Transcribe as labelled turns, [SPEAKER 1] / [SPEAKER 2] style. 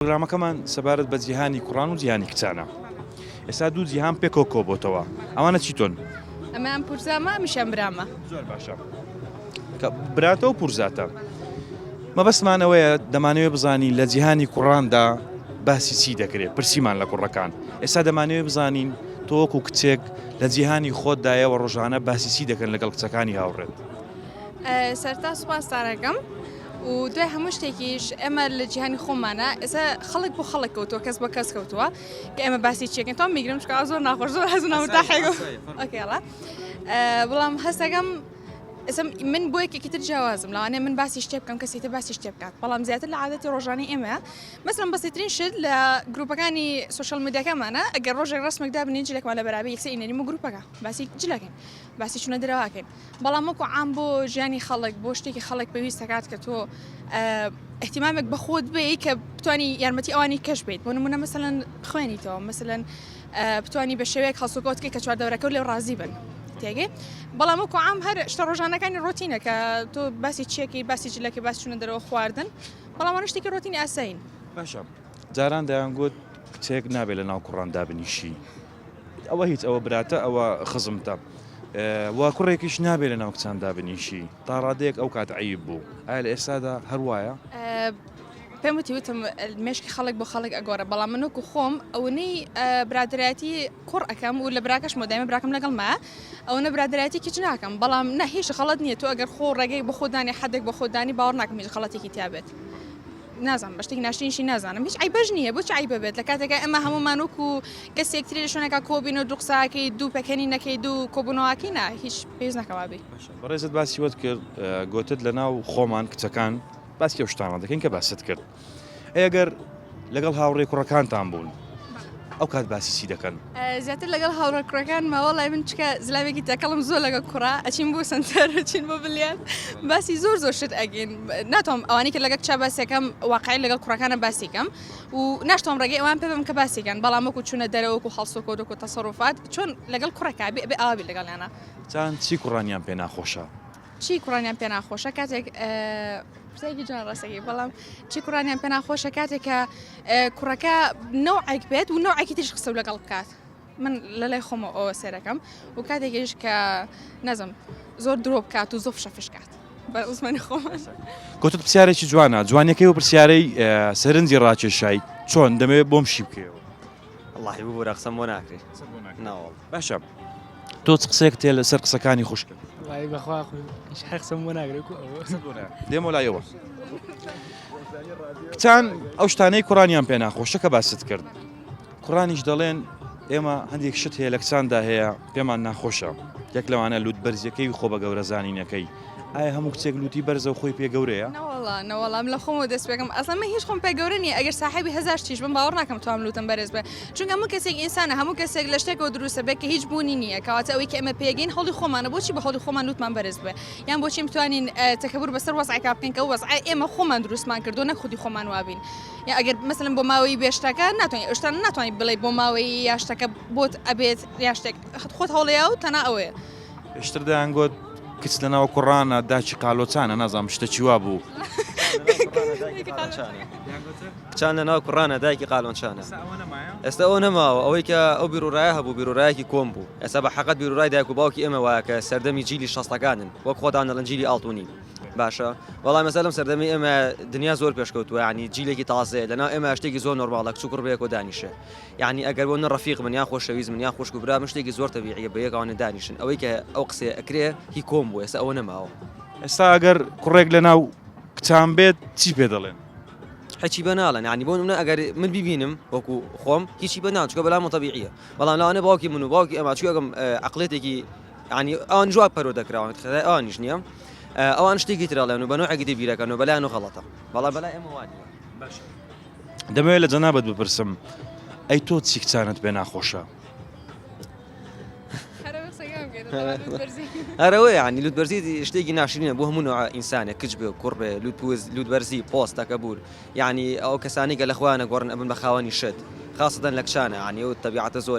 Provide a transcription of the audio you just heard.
[SPEAKER 1] پرۆگرامەکەمان سەبارەت بە جیهانی کوڕان و جیهانی کچانە. ئێستا دوو جیهان پێکۆکۆ بۆتەوە. ئەوانە چیتۆن؟
[SPEAKER 2] ئەمەیان پورزامە ئەمیشیان برامە.
[SPEAKER 1] زۆر باشە. کە براتە و پورزاتە. مەبەستمانەوەیە دەمانەوێت بزانین لە جیهانی کوڕاندا باسی چی دەکرێت، پرسیمان لە کوڕەکان. ئێستا دەمانەوێت بزانین تۆ وەکو کچێک لە جیهانی خۆتدایەوە ڕۆژانە باسی چی دەکەن لەگەڵ کچەکانی هاوڕێت.
[SPEAKER 2] سەرتا سوپاسدارەکەم و دوای هەموو شتێکیش ئێمە لە جیهانی خۆمانە ئێستا خەڵک بۆ خەڵک کەوتووە کەس بە کەس کەوتووە کە ئێمە باسی چیەکەین تۆ میگرم چکە زۆر ناخۆش زۆر هەزم ناوتاحێگە ئۆکێڵە بەڵام هەستەکەم من بۆ یەکێکی تر جیاوازم لەوانەیە من باسی شتێ بکەم کەسی تر باسی شتێ بکات بەڵام زیاتر لە عادەتی ڕۆژانەی ئێمە مەسەڵەن بەسیترین شت لە گروپەکانی سوشەل میدیاکەمانە ئەگەر ڕۆژێک ڕسمێک دابنین جلێکمان لە بەرابەر یەکسەر ئینەریم و گروپەکە باسی جلەکەین باسی چونە دەرەواکەین بەڵام وەکو عام بۆ ژیانی خەڵک بۆ شتێکی خەڵک پێویستە کات کە تۆ احتیمامێک بە خۆت بێ کە بتوانی یارمەتی ئەوانی کەش بێت بۆ نمونە مەسەڵەن خوێنیتەوە مەسەڵەن بتوانی بە شێوەیەک هەڵسوکەوتکەی کە چواردەوەرەکە و لێو ڕازی بن تێگەی بەڵام وەکو عام هەر شتە ڕۆژانەکانی ڕۆتینە کە تۆ باسی چیەکەی باسی جلەکەی باسی چونە دەرەوە خواردن بەڵام ئەوانە شتێکی ڕۆتینی ئاساین
[SPEAKER 1] باشە جاران دەیانگوت کچێک نابێت لە ناو کوڕان دابنیشی ئەوە هیچ ئەوە براتە ئەوە خزمتە وا کوڕێکیش نابێت لە ناو کچان دابنیشی تا ڕادەیەک ئەو کات عیب بوو ئایا لە ئێستادا هەروایە
[SPEAKER 2] پێم وتم مێشکی خەڵک بۆ خەڵک ئەگۆرە بەڵام من وەکو خۆم ئەوەی برادایەتی کوڕ ئەەکەم و لە براکەش مۆدایمە براکەم لەگەڵ ما ئەوە برادایەتی کیچ ناکەم بەڵام نە هیچ خەڵەت نییە تۆ ئەگەر خۆ ڕێگەی بە خۆدانی حدێک بە خۆدانی باوەڕ ناکەم هیچ خەڵەتێکی تیابێت نازانم بە شتێکی ناشرینشی نازانم هیچ عیبەش نییە بۆ چ عیبە بێت لە کاتێکە ئەمە هەمومان وەکو کەسێکتری لە شوێنێکا کۆبین و دوو قساکەی دوو پەکەنی نەکەی دوو کۆبوونەوەکی نا هیچ پێویست نەکەوابی
[SPEAKER 1] بەڕێزت باسی وت کرد گوتت لە ناو خۆمان کچەکان باسی ئەو شتانە دەکەین کە باست کرد ئەگەر لەگەڵ هاوڕێ کوڕەکانتان بوون ئەو کات باسی چی دەکەن
[SPEAKER 2] زیاتر لەگەڵ هاوڕێ کوڕەکان ماوەڵای من چکە زلاوێکی تەکەڵم زۆر لەگەڵ کوڕا ئەچین بۆ سنتەر ئەچین بۆ بلیان باسی زۆر شت ئەگەین ناتۆم ئەوانی کە لەگەڵ چا باسیەکەم واقعی لەگەڵ کوڕەکانە باسیکەم و ناشتۆم ڕێگەی ئەوان پێ بم کە باسیکەن بەڵام وەکو چونە دەرەوەکو هەڵسوکۆ و تەسەڕوفات چۆن لەگەڵ کوڕەکە بێ ئاوی لەگەڵیانە
[SPEAKER 1] چان چی کوڕانیان پێ ناخۆشە
[SPEAKER 2] چی کوڕانیان پێ ناخۆشە کاتێک پرسێکی جوان ڕاستەکەی بەڵام چی کوڕانیان پێ ناخۆشە کاتێک کە کوڕەکە نەوعێک بێت و نەوعێکی تریش قسە و لەگەڵ بکات من لە لای خۆمەوە ئەوە سێرەکەم و کاتێکیش کە نەزم زۆر درۆ بکات و زۆر فشەفشکات بە عوزمانی خۆمان
[SPEAKER 1] گوتت پرسیارێکی جوانە جوانەکەی و پرسیارەی سەرنجی ڕاکێشایی چۆن دەمەوێت بۆم شی بکەوە
[SPEAKER 3] والله بوو بۆ قسەم بۆ ناکرێت ناوەڵ
[SPEAKER 1] باشە تۆ قسەیەک تێ لەسەر قسەکانی خوشکە
[SPEAKER 4] بەخوا قسەم بۆ ناگرێت
[SPEAKER 1] دێمە لایەوە کچان ئەو شتانەی کوڕانیان پێ ناخۆشە کە باست کرد کوڕانیش دەڵێن ئێمە هەندێک شت هەیە لە کچاندا هەیە پێمان ناخۆشە یەک لەوانە لوت بەرزیەکەی خۆ بە گەورە زانینەکەی ئایا هەموو کچێک لوتی بەرزە و خۆی پێ گەورەیە؟
[SPEAKER 2] نەوەڵام لە خۆمەوە دەست پێکەم ئەسڵ من هیچ خۆم پێ گەورە نییە ئەگەر ساحێبی هەزار تیژ بم باوەڕ ناکەم توام لوتم بەرز بێ چونکە هەموو کەسێک ئینسانە هەموو کەسێک لە شتێکەوە دروستە بێت کە هیچ بوونی نییە کەواتە ئەوەی کە ئەمە پێگەین هەڵی خۆمانە بۆچی بە هەڵی خۆمان لوتمان بەرز بێ یان بۆچی بتوانین تەکەبور بەسەر وەزعێکا بکەین کە وەزعای ئێمە خۆمان دروستمان کردو نەک خودی خۆمان وابین یا ئەگەر مەسەڵەن بۆ ماوەی بێشتەکە ناتوانین ئەو شتانە ناتوانین بڵێ بۆ ماوەی یا شتەکە بۆت ئەبێت یا شتێک خۆت هەوڵەیە و تەنها ئەوەیە
[SPEAKER 1] پێشتر دەیانگوت کچ لەناوە کوڕانە داچی قالۆچانە نازانم شتە چیوا بوو
[SPEAKER 3] کچان لەناو کوڕانە دایکی قالۆنچانە ئێستا ئەو نەماوە ئەوەی کە ئەو بیرروڕایە هەبوو بیرروڕایەکی کۆم بوو ئێستا بە حەقەت بیرروڕای دایک و باوکی ئێمە وایە کە سەردەمی جیلی شەستەکانن وەک خۆتان دەڵێن جیلی ئاڵتونی باشە وەڵام مەسەڵەن سەردەمی ئێمە دنیا زۆر پێشکەوتووە یعنی جیلێکی تازەیە لەناو ئێمە شتێکی زۆر نۆرماڵە کچ و کوڕ بەیەکەوە دانیشە یعنی ئەگەر بۆ ڕەفیق من یان خۆشەویست من یان خوشک و برا شتێکی زۆر تەبیعیە بە یەکەوانە دانیشن ئەوەی کە ئەو قسەیە ئەکرێ هی کۆم بوو ئێستا ئەوە نەماوە
[SPEAKER 1] ئێستا ئەگەر کوڕێک لەناو کچان بێت چی پێ دەڵێن
[SPEAKER 3] هیچی بە ناڵێن ینی بۆ منە ئەگەر من ببینم وەکو خۆم هیچی بە ناو چکە بەلامە تەبیعیە بەڵام لەوانە باوکی من و باوکی ئەمە چوەکەم عقلێتێکی ینی ئەوان جواب پەرۆ دەکراون خدای ئەوانیش نییە ئەوان شتێکی ترڵێن و بە نوعێکی دەبیرەکەن و بەلایەن و غەڵەتە بەڵام بەلای ئێمە وانە
[SPEAKER 1] دەمەوێت لە جەنابەت بپرسم ئەی تۆ چی کچانت پێ ناخۆشە
[SPEAKER 3] هەرەوەی ینی لوتبەرزی شتێکی ناشرینە بۆ هەموو نوع ئینسانێک کچ بێ و کوڕ بێ لوتبەرزی پۆستەکە بوور یعنی ئەو کەسانی کە لە خوانە گۆڕن ئەبن بە خاوەنی شت خاصەتەن لە کچانە ینی و تەبیعەتە زۆر هەیە